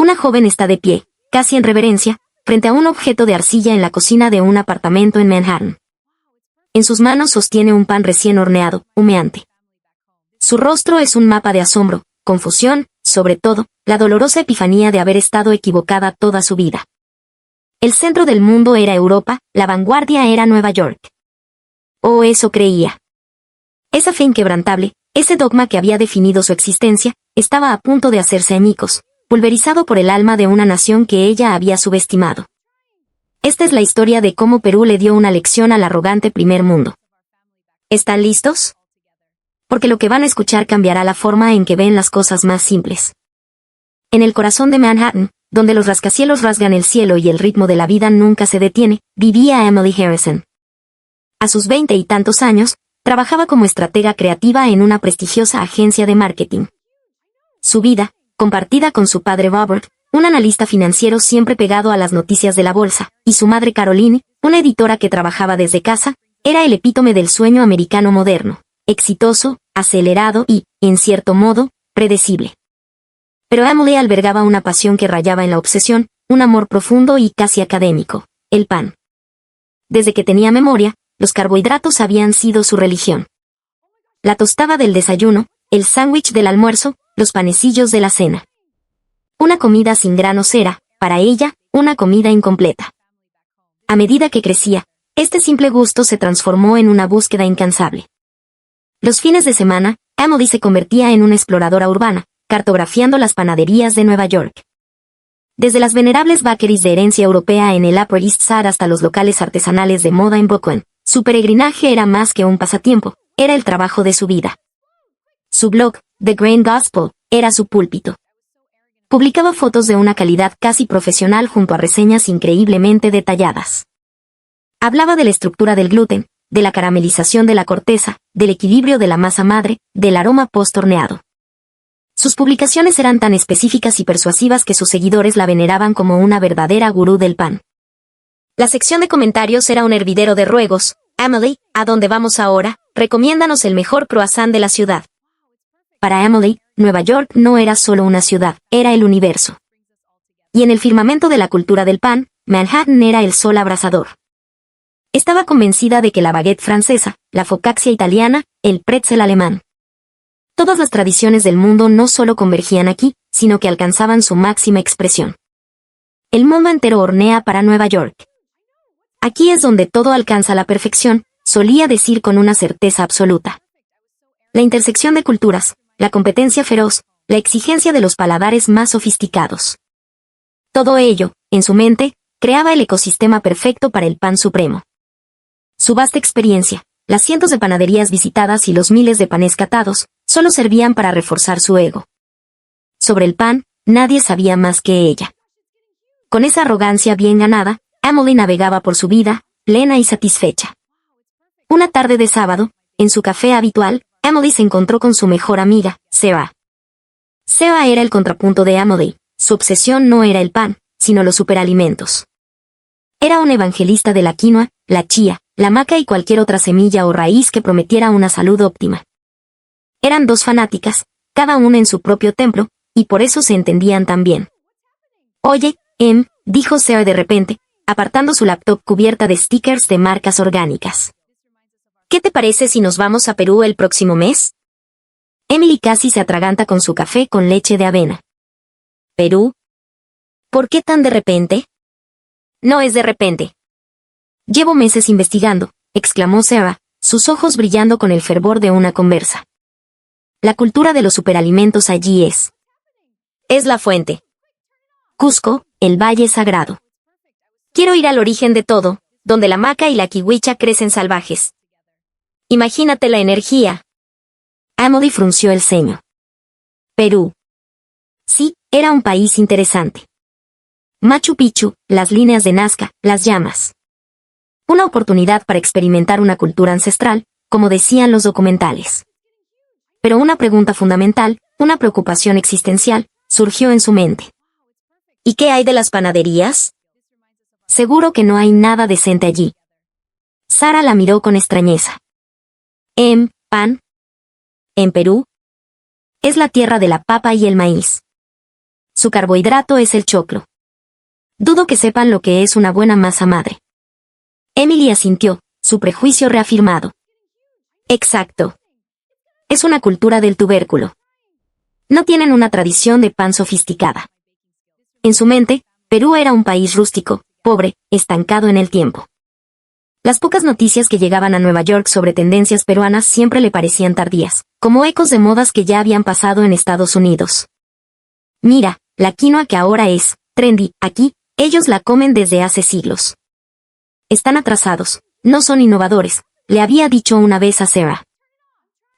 Una joven está de pie, casi en reverencia, frente a un objeto de arcilla en la cocina de un apartamento en Manhattan. En sus manos sostiene un pan recién horneado, humeante. Su rostro es un mapa de asombro, confusión, sobre todo, la dolorosa epifanía de haber estado equivocada toda su vida. El centro del mundo era Europa, la vanguardia era Nueva York. O eso creía. Esa fe inquebrantable, ese dogma que había definido su existencia, estaba a punto de hacerse añicos, pulverizado por el alma de una nación que ella había subestimado. Esta es la historia de cómo Perú le dio una lección al arrogante primer mundo. ¿Están listos? Porque lo que van a escuchar cambiará la forma en que ven las cosas más simples. En el corazón de Manhattan, donde los rascacielos rasgan el cielo y el ritmo de la vida nunca se detiene, vivía Emily Harrison. A sus 20 y tantos años, trabajaba como estratega creativa en una prestigiosa agencia de marketing. Su vida, compartida con su padre Robert, un analista financiero siempre pegado a las noticias de la bolsa, y su madre Caroline, una editora que trabajaba desde casa, era el epítome del sueño americano moderno, exitoso, acelerado y, en cierto modo, predecible. Pero Emily albergaba una pasión que rayaba en la obsesión, un amor profundo y casi académico, el pan. Desde que tenía memoria, los carbohidratos habían sido su religión. La tostada del desayuno, el sándwich del almuerzo, los panecillos de la cena. Una comida sin granos era, para ella, una comida incompleta. A medida que crecía, este simple gusto se transformó en una búsqueda incansable. Los fines de semana, Emily se convertía en una exploradora urbana, cartografiando las panaderías de Nueva York. Desde las venerables bakeries de herencia europea en el Upper East Side hasta los locales artesanales de moda en Brooklyn, su peregrinaje era más que un pasatiempo, era el trabajo de su vida. Su blog, The Grain Gospel, era su púlpito. Publicaba fotos de una calidad casi profesional junto a reseñas increíblemente detalladas. Hablaba de la estructura del gluten, de la caramelización de la corteza, del equilibrio de la masa madre, del aroma post-horneado. Sus publicaciones eran tan específicas y persuasivas que sus seguidores la veneraban como una verdadera gurú del pan. La sección de comentarios era un hervidero de ruegos. Emily, ¿a dónde vamos ahora? Recomiéndanos el mejor croissant de la ciudad. Para Emily, Nueva York no era solo una ciudad, era el universo. Y en el firmamento de la cultura del pan, Manhattan era el sol abrasador. Estaba convencida de que la baguette francesa, la focaccia italiana, el pretzel alemán. Todas las tradiciones del mundo no solo convergían aquí, sino que alcanzaban su máxima expresión. El mundo entero hornea para Nueva York. Aquí es donde todo alcanza la perfección, solía decir con una certeza absoluta. La intersección de culturas, la competencia feroz, la exigencia de los paladares más sofisticados. Todo ello, en su mente, creaba el ecosistema perfecto para el pan supremo. Su vasta experiencia, las cientos de panaderías visitadas y los miles de panes catados, solo servían para reforzar su ego. Sobre el pan, nadie sabía más que ella. Con esa arrogancia bien ganada, Emily navegaba por su vida, plena y satisfecha. Una tarde de sábado, en su café habitual, Emily se encontró con su mejor amiga, Sarah. Sarah era el contrapunto de Emily, su obsesión no era el pan, sino los superalimentos. Era un evangelista de la quinoa, la chía, la maca y cualquier otra semilla o raíz que prometiera una salud óptima. Eran dos fanáticas, cada una en su propio templo, y por eso se entendían tan bien. Oye, dijo Sarah de repente, apartando su laptop cubierta de stickers de marcas orgánicas. ¿Qué te parece si nos vamos a Perú el próximo mes? Emily casi se atraganta con su café con leche de avena. ¿Perú? ¿Por qué tan de repente? No es de repente. Llevo meses investigando, exclamó Sarah, sus ojos brillando con el fervor de una conversa. La cultura de los superalimentos allí es la fuente. Cusco, el valle sagrado. Quiero ir al origen de todo, donde la maca y la kiwicha crecen salvajes. Imagínate la energía. Emily frunció el ceño. Perú. Sí, era un país interesante. Machu Picchu, las líneas de Nazca, las llamas. Una oportunidad para experimentar una cultura ancestral, como decían los documentales. Pero una pregunta fundamental, una preocupación existencial, surgió en su mente. ¿Y qué hay de las panaderías? Seguro que no hay nada decente allí. Sarah la miró con extrañeza. ¿Pan? ¿En Perú? Es la tierra de la papa y el maíz. Su carbohidrato es el choclo. Dudo que sepan lo que es una buena masa madre. Emily asintió, su prejuicio reafirmado. Exacto. Es una cultura del tubérculo. No tienen una tradición de pan sofisticada. En su mente, Perú era un país rústico, pobre, estancado en el tiempo. Las pocas noticias que llegaban a Nueva York sobre tendencias peruanas siempre le parecían tardías, como ecos de modas que ya habían pasado en Estados Unidos. Mira, la quinoa que ahora es trendy aquí, ellos la comen desde hace siglos. Están atrasados, no son innovadores, le había dicho una vez a Sarah.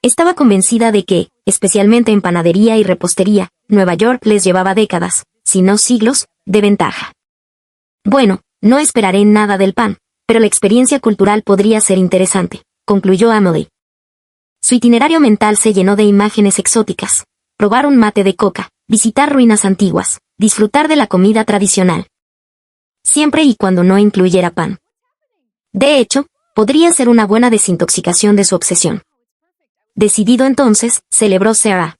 Estaba convencida de que, especialmente en panadería y repostería, Nueva York les llevaba décadas, si no siglos, de ventaja. Bueno, no esperaré nada del pan, pero la experiencia cultural podría ser interesante, concluyó Emily. Su itinerario mental se llenó de imágenes exóticas. Probar un mate de coca, visitar ruinas antiguas, disfrutar de la comida tradicional. Siempre y cuando no incluyera pan. De hecho, podría ser una buena desintoxicación de su obsesión. Decidido entonces, celebró Sarah.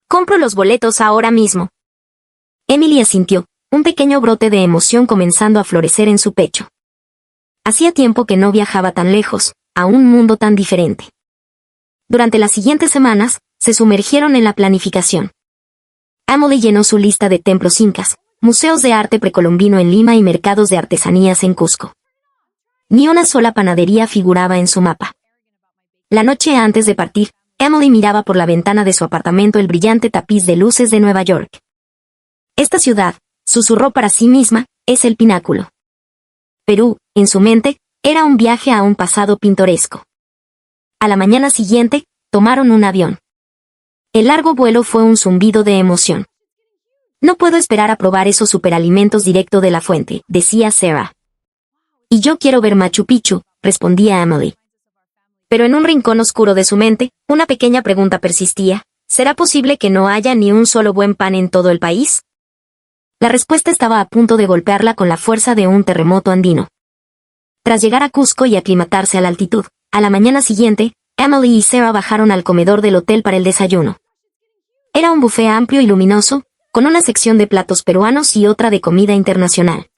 Compro los boletos ahora mismo. Emily asintió, un pequeño brote de emoción comenzando a florecer en su pecho. Hacía tiempo que no viajaba tan lejos, a un mundo tan diferente. Durante las siguientes semanas, se sumergieron en la planificación. Emily llenó su lista de templos incas, museos de arte precolombino en Lima y mercados de artesanías en Cusco. Ni una sola panadería figuraba en su mapa. La noche antes de partir, Emily miraba por la ventana de su apartamento el brillante tapiz de luces de Nueva York. Esta ciudad, susurró para sí misma, es el pináculo. Perú, en su mente, era un viaje a un pasado pintoresco. A la mañana siguiente, tomaron un avión. El largo vuelo fue un zumbido de emoción. No puedo esperar a probar esos superalimentos directo de la fuente, decía Sarah. Y yo quiero ver Machu Picchu, respondía Emily. Pero en un rincón oscuro de su mente, una pequeña pregunta persistía: ¿será posible que no haya ni un solo buen pan en todo el país? La respuesta estaba a punto de golpearla con la fuerza de un terremoto andino. Tras llegar a Cusco y aclimatarse a la altitud, a la mañana siguiente, Emily y Sarah bajaron al comedor del hotel para el desayuno. Era un buffet amplio y luminoso, con una sección de platos peruanos y otra de comida internacional.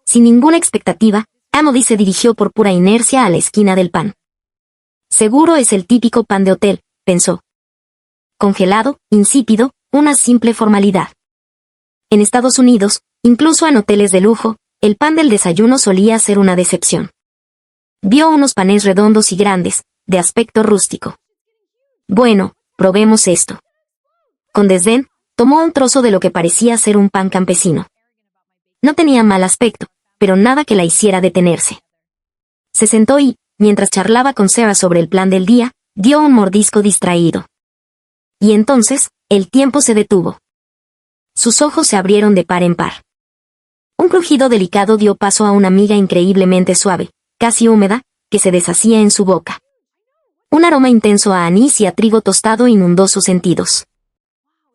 Sin ninguna expectativa, Emily se dirigió por pura inercia a la esquina del pan. Seguro es el típico pan de hotel, pensó. Congelado, insípido, una simple formalidad. En Estados Unidos, incluso en hoteles de lujo, el pan del desayuno solía ser una decepción. Vio unos panes redondos y grandes, de aspecto rústico. Bueno, probemos esto. Con desdén, tomó un trozo de lo que parecía ser un pan campesino. No tenía mal aspecto, pero nada que la hiciera detenerse. Se sentó y, mientras charlaba con Sarah sobre el plan del día, dio un mordisco distraído. Y entonces, el tiempo se detuvo. Sus ojos se abrieron de par en par. Un crujido delicado dio paso a una miga increíblemente suave, casi húmeda, que se deshacía en su boca. Un aroma intenso a anís y a trigo tostado inundó sus sentidos.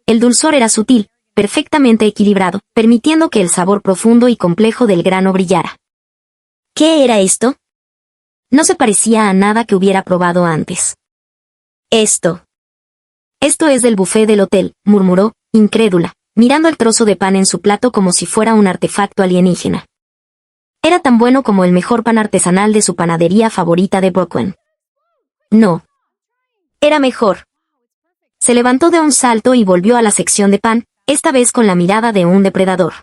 El dulzor era sutil, perfectamente equilibrado, permitiendo que el sabor profundo y complejo del grano brillara. ¿Qué era esto? No se parecía a nada que hubiera probado antes. Esto es del buffet del hotel, murmuró, incrédula, mirando el trozo de pan en su plato como si fuera un artefacto alienígena. Era tan bueno como el mejor pan artesanal de su panadería favorita de Brooklyn. No. Era mejor. Se levantó de un salto y volvió a la sección de pan, esta vez con la mirada de un depredador.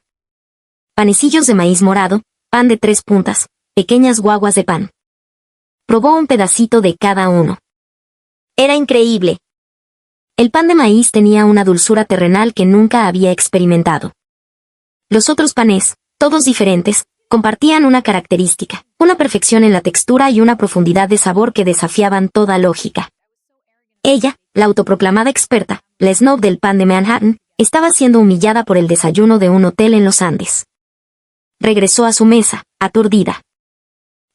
Panecillos de maíz morado, pan de 3 puntas, pequeñas guaguas de pan. Probó un pedacito de cada uno. Era increíble. El pan de maíz tenía una dulzura terrenal que nunca había experimentado. Los otros panes, todos diferentes, compartían una característica, una perfección en la textura y una profundidad de sabor que desafiaban toda lógica. Ella, la autoproclamada experta, la snob del pan de Manhattan, estaba siendo humillada por el desayuno de un hotel en los Andes. Regresó a su mesa, aturdida.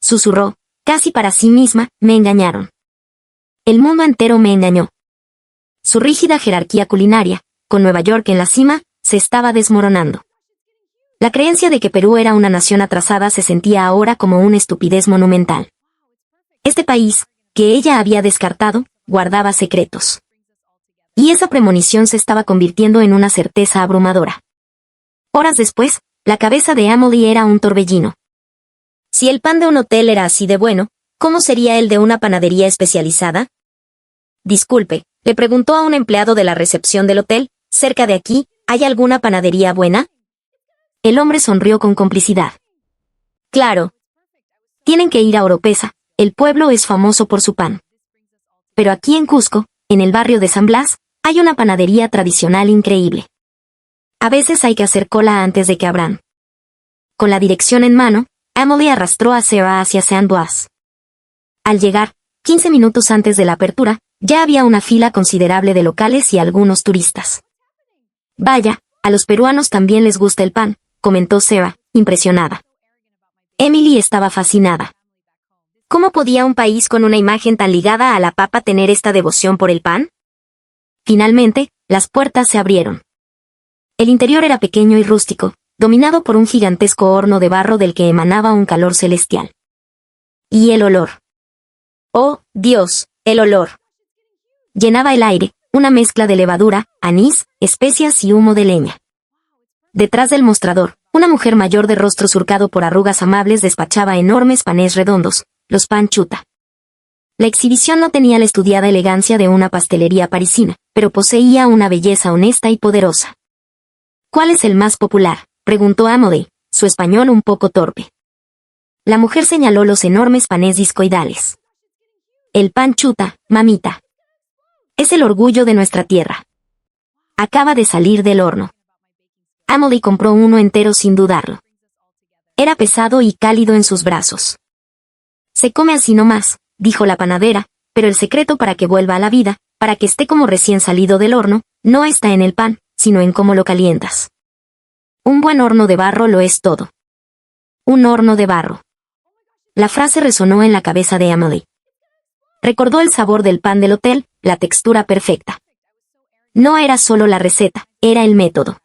Susurró, casi para sí misma: me engañaron. El mundo entero me engañó. Su rígida jerarquía culinaria, con Nueva York en la cima, se estaba desmoronando. La creencia de que Perú era una nación atrasada se sentía ahora como una estupidez monumental. Este país, que ella había descartado, guardaba secretos. Y esa premonición se estaba convirtiendo en una certeza abrumadora. Horas después, la cabeza de Emily era un torbellino. Si el pan de un hotel era así de bueno, ¿cómo sería el de una panadería especializada? Disculpe, le preguntó a un empleado de la recepción del hotel, cerca de aquí, ¿hay alguna panadería buena? El hombre sonrió con complicidad. Claro. Tienen que ir a Oropesa, el pueblo es famoso por su pan. Pero aquí en Cusco, en el barrio de San Blas, hay una panadería tradicional increíble. A veces hay que hacer cola antes de que abran. Con la dirección en mano, Emily arrastró a Sarah hacia Saint Blas. Al llegar, 15 minutos antes de la apertura, ya había una fila considerable de locales y algunos turistas. Vaya, a los peruanos también les gusta el pan, comentó Sarah, impresionada. Emily estaba fascinada. ¿Cómo podía un país con una imagen tan ligada a la papa tener esta devoción por el pan? Finalmente, las puertas se abrieron. El interior era pequeño y rústico, dominado por un gigantesco horno de barro del que emanaba un calor celestial. Y el olor. ¡Oh, Dios, el olor! Llenaba el aire, una mezcla de levadura, anís, especias y humo de leña. Detrás del mostrador, una mujer mayor de rostro surcado por arrugas amables despachaba enormes panés redondos, los pan chuta. La exhibición no tenía la estudiada elegancia de una pastelería parisina, pero poseía una belleza honesta y poderosa. ¿Cuál es el más popular?, preguntó Emily, su español un poco torpe. La mujer señaló los enormes panés discoidales. El pan chuta, mamita. Es el orgullo de nuestra tierra. Acaba de salir del horno. Emily compró uno entero sin dudarlo. Era pesado y cálido en sus brazos. Se come así nomás, dijo la panadera, pero el secreto para que vuelva a la vida, para que esté como recién salido del horno, no está en el pan, sino en cómo lo calientas. Un buen horno de barro lo es todo. Un horno de barro. La frase resonó en la cabeza de Emily. Recordó el sabor del pan del hotel, la textura perfecta. No era solo la receta, era el método.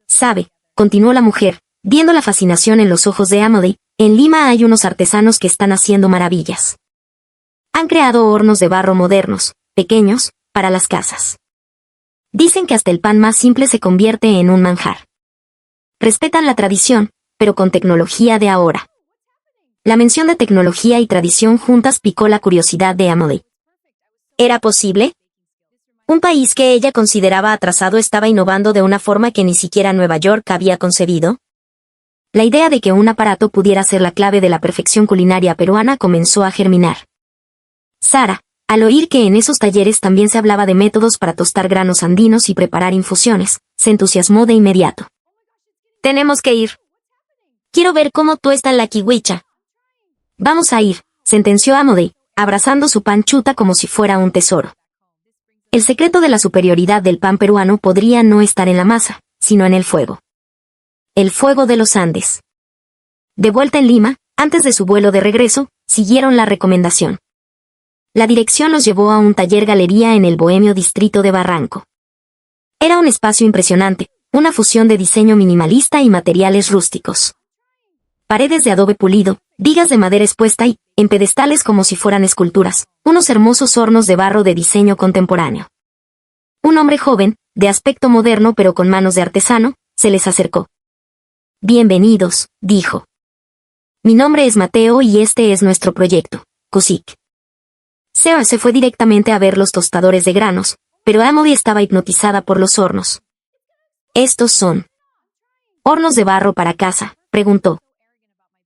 Sabe, continuó la mujer, viendo la fascinación en los ojos de Emily, en Lima hay unos artesanos que están haciendo maravillas. Han creado hornos de barro modernos, pequeños, para las casas. Dicen que hasta el pan más simple se convierte en un manjar. Respetan la tradición, pero con tecnología de ahora. La mención de tecnología y tradición juntas picó la curiosidad de Emily. ¿Era posible? Un país que ella consideraba atrasado estaba innovando de una forma que ni siquiera Nueva York había concebido. La idea de que un aparato pudiera ser la clave de la perfección culinaria peruana comenzó a germinar. Sara, al oír que en esos talleres también se hablaba de métodos para tostar granos andinos y preparar infusiones, se entusiasmó de inmediato. Tenemos que ir. Quiero ver cómo tuestan la kiwicha. Vamos a ir, sentenció Emily, abrazando su pan chuta como si fuera un tesoro. El secreto de la superioridad del pan peruano podría no estar en la masa, sino en el fuego. El fuego de los Andes. De vuelta en Lima, antes de su vuelo de regreso, siguieron la recomendación. La dirección los llevó a un taller-galería en el bohemio distrito de Barranco. Era un espacio impresionante, una fusión de diseño minimalista y materiales rústicos. Paredes de adobe pulido, vigas de madera expuesta y, en pedestales como si fueran esculturas, unos hermosos hornos de barro de diseño contemporáneo. Un hombre joven, de aspecto moderno pero con manos de artesano, se les acercó. Bienvenidos, dijo. Mi nombre es Mateo y este es nuestro proyecto, CUSIC. Sarah se fue directamente a ver los tostadores de granos, pero Emily estaba hipnotizada por los hornos. ¿Estos son hornos de barro para casa?, preguntó.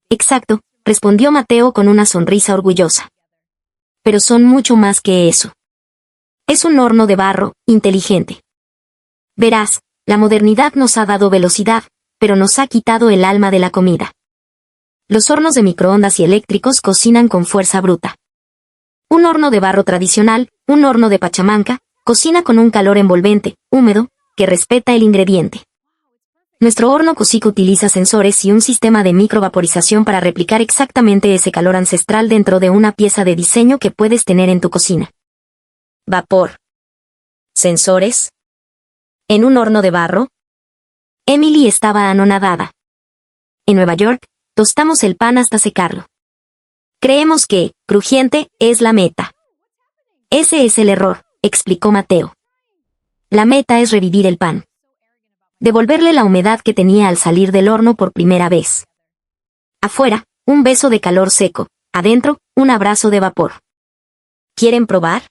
Exacto, respondió Mateo con una sonrisa orgullosa. Pero son mucho más que eso. Es un horno de barro, inteligente. Verás, la modernidad nos ha dado velocidad, pero nos ha quitado el alma de la comida. Los hornos de microondas y eléctricos cocinan con fuerza bruta. Un horno de barro tradicional, un horno de pachamanca, cocina con un calor envolvente, húmedo, que respeta el ingrediente. Nuestro horno CUSIC utiliza sensores y un sistema de microvaporización para replicar exactamente ese calor ancestral dentro de una pieza de diseño que puedes tener en tu cocina. Vapor. ¿Sensores? ¿En un horno de barro? Emily estaba anonadada. En Nueva York, tostamos el pan hasta secarlo. Creemos que, crujiente, es la meta. Ese es el error, explicó Mateo. La meta es revivir el pan. Devolverle la humedad que tenía al salir del horno por primera vez. Afuera, un beso de calor seco. Adentro, un abrazo de vapor. ¿Quieren probar?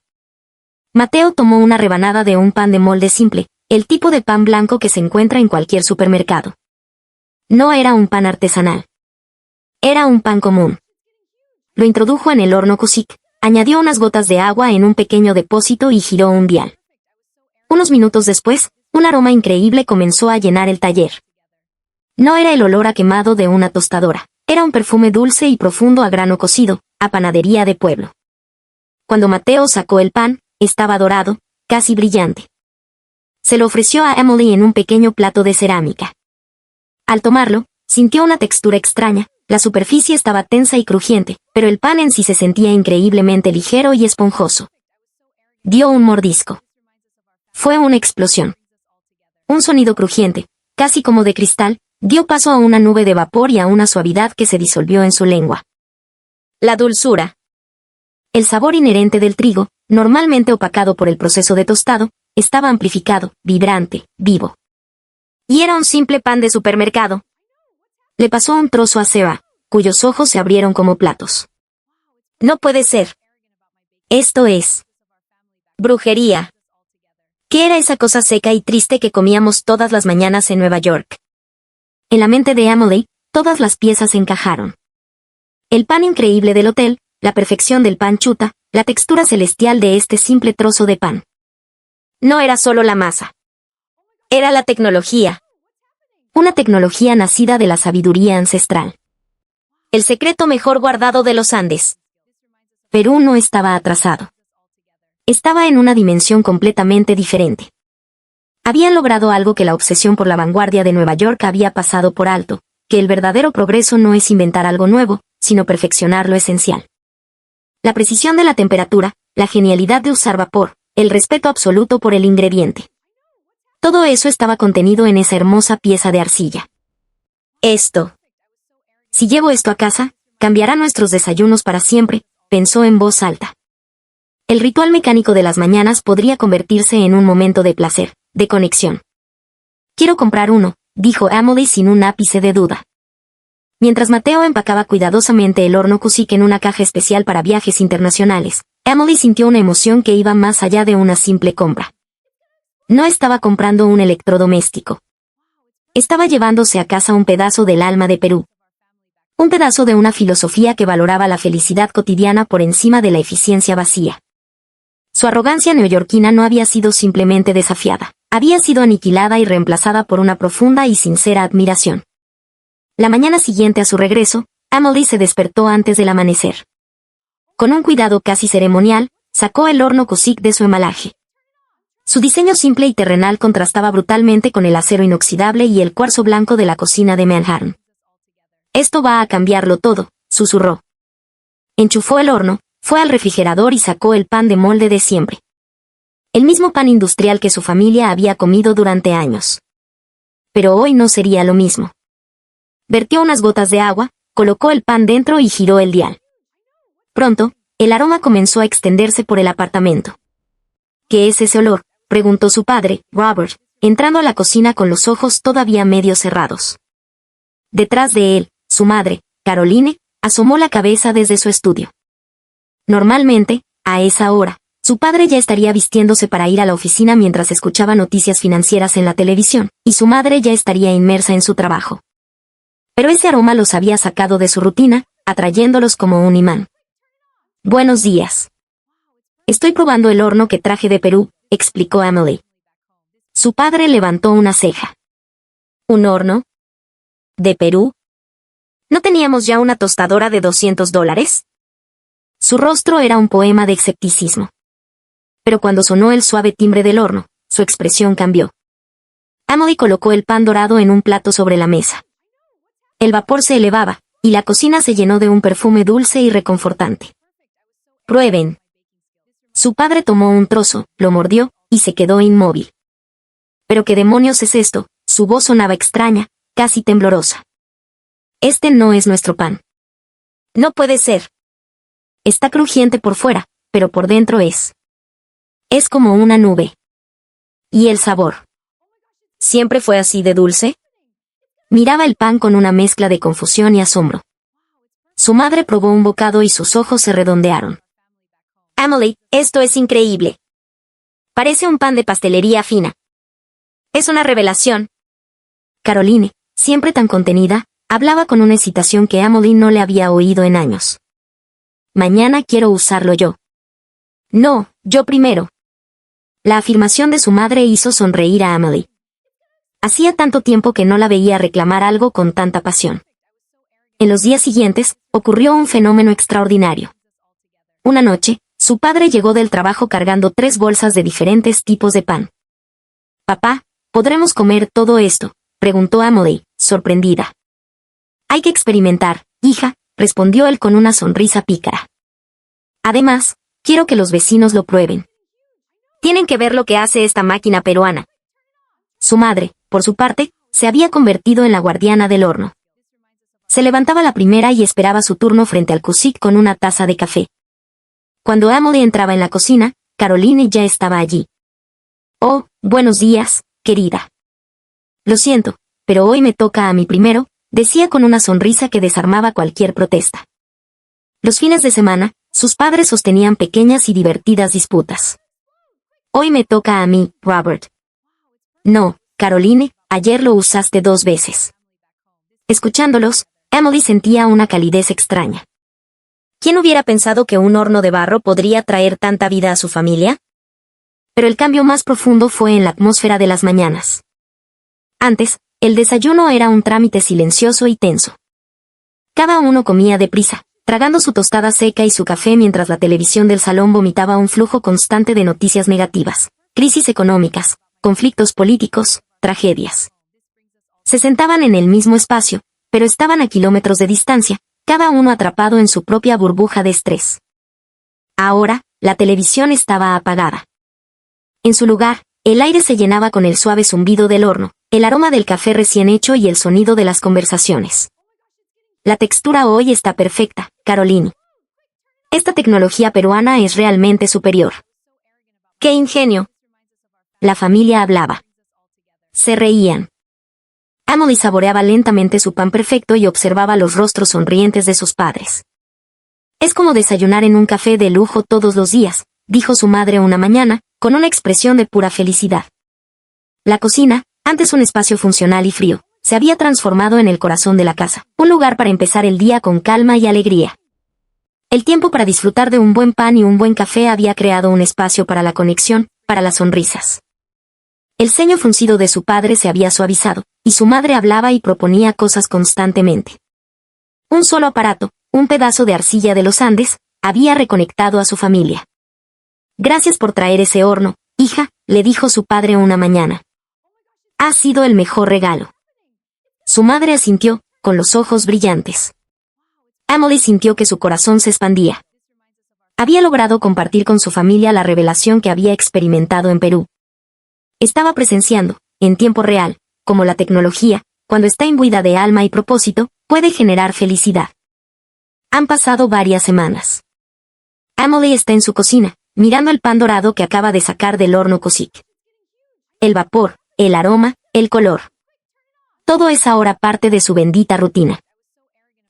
Mateo tomó una rebanada de un pan de molde simple, el tipo de pan blanco que se encuentra en cualquier supermercado. No era un pan artesanal. Era un pan común. Lo introdujo en el horno Cusick, añadió unas gotas de agua en un pequeño depósito y giró un dial. Unos minutos después, un aroma increíble comenzó a llenar el taller. No era el olor a quemado de una tostadora, era un perfume dulce y profundo a grano cocido, a panadería de pueblo. Cuando Mateo sacó el pan, estaba dorado, casi brillante. Se lo ofreció a Emily en un pequeño plato de cerámica. Al tomarlo, sintió una textura extraña, la superficie estaba tensa y crujiente, pero el pan en sí se sentía increíblemente ligero y esponjoso. Dio un mordisco. Fue una explosión. Un sonido crujiente, casi como de cristal, dio paso a una nube de vapor y a una suavidad que se disolvió en su lengua. La dulzura. El sabor inherente del trigo, normalmente opacado por el proceso de tostado, estaba amplificado, vibrante, vivo. Y era un simple pan de supermercado. Le pasó un trozo a Sarah, cuyos ojos se abrieron como platos. No puede ser. Esto es brujería. ¿Qué era esa cosa seca y triste que comíamos todas las mañanas en Nueva York? En la mente de Emily, todas las piezas encajaron. El pan increíble del hotel, la perfección del pan chuta, la textura celestial de este simple trozo de pan. No era solo la masa. Era la tecnología. Una tecnología nacida de la sabiduría ancestral. El secreto mejor guardado de los Andes. Perú no estaba atrasado. Estaba en una dimensión completamente diferente. Habían logrado algo que la obsesión por la vanguardia de Nueva York había pasado por alto, que el verdadero progreso no es inventar algo nuevo, sino perfeccionar lo esencial. La precisión de la temperatura, la genialidad de usar vapor, el respeto absoluto por el ingrediente. Todo eso estaba contenido en esa hermosa pieza de arcilla. Esto. Si llevo esto a casa, cambiará nuestros desayunos para siempre, pensó en voz alta. El ritual mecánico de las mañanas podría convertirse en un momento de placer, de conexión. Quiero comprar uno, dijo Emily sin un ápice de duda. Mientras Mateo empacaba cuidadosamente el horno Cusick en una caja especial para viajes internacionales, Emily sintió una emoción que iba más allá de una simple compra. No estaba comprando un electrodoméstico. Estaba llevándose a casa un pedazo del alma de Perú. Un pedazo de una filosofía que valoraba la felicidad cotidiana por encima de la eficiencia vacía. Su arrogancia neoyorquina no había sido simplemente desafiada, había sido aniquilada y reemplazada por una profunda y sincera admiración. La mañana siguiente a su regreso, Emily se despertó antes del amanecer. Con un cuidado casi ceremonial, sacó el horno Cusick de su embalaje. Su diseño simple y terrenal contrastaba brutalmente con el acero inoxidable y el cuarzo blanco de la cocina de Manhattan. Esto va a cambiarlo todo, susurró. Enchufó el horno, fue al refrigerador y sacó el pan de molde de siempre. El mismo pan industrial que su familia había comido durante años. Pero hoy no sería lo mismo. Vertió unas gotas de agua, colocó el pan dentro y giró el dial. Pronto, el aroma comenzó a extenderse por el apartamento. ¿Qué es ese olor?, preguntó su padre, Robert, entrando a la cocina con los ojos todavía medio cerrados. Detrás de él, su madre, Caroline, asomó la cabeza desde su estudio. Normalmente, a esa hora, su padre ya estaría vistiéndose para ir a la oficina mientras escuchaba noticias financieras en la televisión, y su madre ya estaría inmersa en su trabajo. Pero ese aroma los había sacado de su rutina, atrayéndolos como un imán. Buenos días. Estoy probando el horno que traje de Perú, explicó Emily. Su padre levantó una ceja. ¿Un horno? ¿De Perú? ¿No teníamos ya una tostadora de $200? Su rostro era un poema de escepticismo. Pero cuando sonó el suave timbre del horno, su expresión cambió. Emily colocó el pan dorado en un plato sobre la mesa. El vapor se elevaba, y la cocina se llenó de un perfume dulce y reconfortante. Prueben. Su padre tomó un trozo, lo mordió, y se quedó inmóvil. ¿Pero qué demonios es esto? Su voz sonaba extraña, casi temblorosa. Este no es nuestro pan. No puede ser. Está crujiente por fuera, pero por dentro es como una nube. ¿Y el sabor? ¿Siempre fue así de dulce? Miraba el pan con una mezcla de confusión y asombro. Su madre probó un bocado y sus ojos se redondearon. Emily, esto es increíble. Parece un pan de pastelería fina. Es una revelación. Caroline, siempre tan contenida, hablaba con una excitación que Emily no le había oído en años. Mañana quiero usarlo yo. No, yo primero. La afirmación de su madre hizo sonreír a Emily. Hacía tanto tiempo que no la veía reclamar algo con tanta pasión. En los días siguientes, ocurrió un fenómeno extraordinario. Una noche, su padre llegó del trabajo cargando 3 bolsas de diferentes tipos de pan. «Papá, ¿podremos comer todo esto?», preguntó Emily, sorprendida. «Hay que experimentar, hija», respondió él con una sonrisa pícara. «Además, quiero que los vecinos lo prueben. Tienen que ver lo que hace esta máquina peruana». Su madre, por su parte, se había convertido en la guardiana del horno. Se levantaba la primera y esperaba su turno frente al Cusick con una taza de café. Cuando Emily entraba en la cocina, Caroline ya estaba allí. «Oh, buenos días, querida. Lo siento, pero hoy me toca a mí primero», decía con una sonrisa que desarmaba cualquier protesta. Los fines de semana, sus padres sostenían pequeñas y divertidas disputas. «Hoy me toca a mí, Robert». «No, Caroline, ayer lo usaste 2 veces». Escuchándolos, Emily sentía una calidez extraña. ¿Quién hubiera pensado que un horno de barro podría traer tanta vida a su familia? Pero el cambio más profundo fue en la atmósfera de las mañanas. Antes, el desayuno era un trámite silencioso y tenso. Cada uno comía deprisa, tragando su tostada seca y su café mientras la televisión del salón vomitaba un flujo constante de noticias negativas, crisis económicas, conflictos políticos, tragedias. Se sentaban en el mismo espacio, pero estaban a kilómetros de distancia, cada uno atrapado en su propia burbuja de estrés. Ahora, la televisión estaba apagada. En su lugar, el aire se llenaba con el suave zumbido del horno, el aroma del café recién hecho y el sonido de las conversaciones. La textura hoy está perfecta, Caroline. Esta tecnología peruana es realmente superior. ¡Qué ingenio! La familia hablaba. Se reían. Emily saboreaba lentamente su pan perfecto y observaba los rostros sonrientes de sus padres. «Es como desayunar en un café de lujo todos los días», dijo su madre una mañana, con una expresión de pura felicidad. La cocina, antes un espacio funcional y frío, se había transformado en el corazón de la casa, un lugar para empezar el día con calma y alegría. El tiempo para disfrutar de un buen pan y un buen café había creado un espacio para la conexión, para las sonrisas. El ceño fruncido de su padre se había suavizado, y su madre hablaba y proponía cosas constantemente. Un solo aparato, un pedazo de arcilla de los Andes, había reconectado a su familia. «Gracias por traer ese horno, hija», le dijo su padre una mañana. «Ha sido el mejor regalo». Su madre asintió, con los ojos brillantes. Emily sintió que su corazón se expandía. Había logrado compartir con su familia la revelación que había experimentado en Perú. Estaba presenciando, en tiempo real, cómo la tecnología, cuando está imbuida de alma y propósito, puede generar felicidad. Han pasado varias semanas. Emily está en su cocina, mirando el pan dorado que acaba de sacar del horno Cusick. El vapor, el aroma, el color. Todo es ahora parte de su bendita rutina.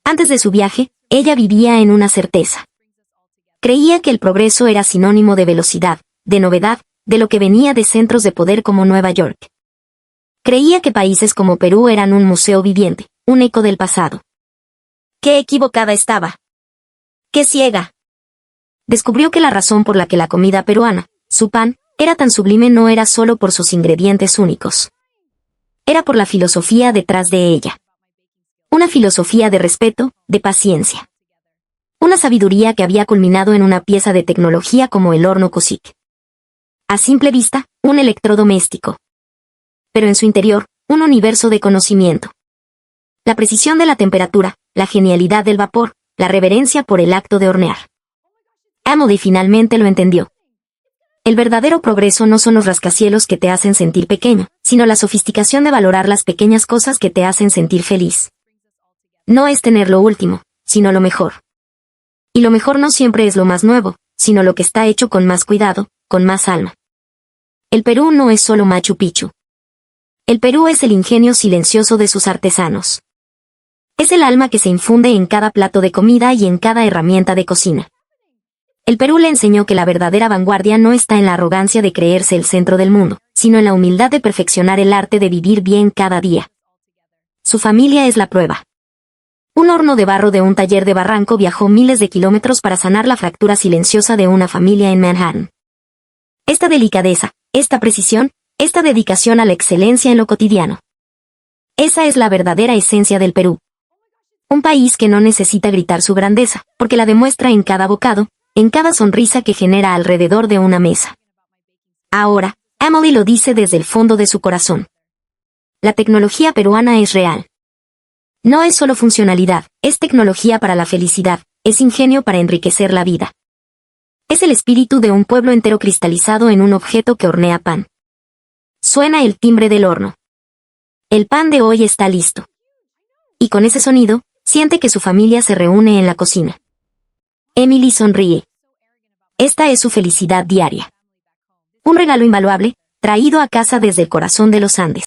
Antes de su viaje, ella vivía en una certeza. Creía que el progreso era sinónimo de velocidad, de novedad, de lo que venía de centros de poder como Nueva York. Creía que países como Perú eran un museo viviente, un eco del pasado. ¡Qué equivocada estaba! ¡Qué ciega! Descubrió que la razón por la que la comida peruana, su pan, era tan sublime no era solo por sus ingredientes únicos. Era por la filosofía detrás de ella. Una filosofía de respeto, de paciencia. Una sabiduría que había culminado en una pieza de tecnología como el horno Cusick. A simple vista, un electrodoméstico. Pero en su interior, un universo de conocimiento. La precisión de la temperatura, la genialidad del vapor, la reverencia por el acto de hornear. Emily finalmente lo entendió. El verdadero progreso no son los rascacielos que te hacen sentir pequeño, sino la sofisticación de valorar las pequeñas cosas que te hacen sentir feliz. No es tener lo último, sino lo mejor. Y lo mejor no siempre es lo más nuevo, sino lo que está hecho con más cuidado, con más alma. El Perú no es solo Machu Picchu. El Perú es el ingenio silencioso de sus artesanos. Es el alma que se infunde en cada plato de comida y en cada herramienta de cocina. El Perú le enseñó que la verdadera vanguardia no está en la arrogancia de creerse el centro del mundo, sino en la humildad de perfeccionar el arte de vivir bien cada día. Su familia es la prueba. Un horno de barro de un taller de Barranco viajó miles de kilómetros para sanar la fractura silenciosa de una familia en Manhattan. Esta delicadeza, esta precisión, esta dedicación a la excelencia en lo cotidiano. Esa es la verdadera esencia del Perú. Un país que no necesita gritar su grandeza, porque la demuestra en cada bocado, en cada sonrisa que genera alrededor de una mesa. Ahora, Emily lo dice desde el fondo de su corazón. La tecnología peruana es real. No es solo funcionalidad, es tecnología para la felicidad, es ingenio para enriquecer la vida. Es el espíritu de un pueblo entero cristalizado en un objeto que hornea pan. Suena el timbre del horno. El pan de hoy está listo. Y con ese sonido, siente que su familia se reúne en la cocina. Emily sonríe. Esta es su felicidad diaria. Un regalo invaluable, traído a casa desde el corazón de los Andes.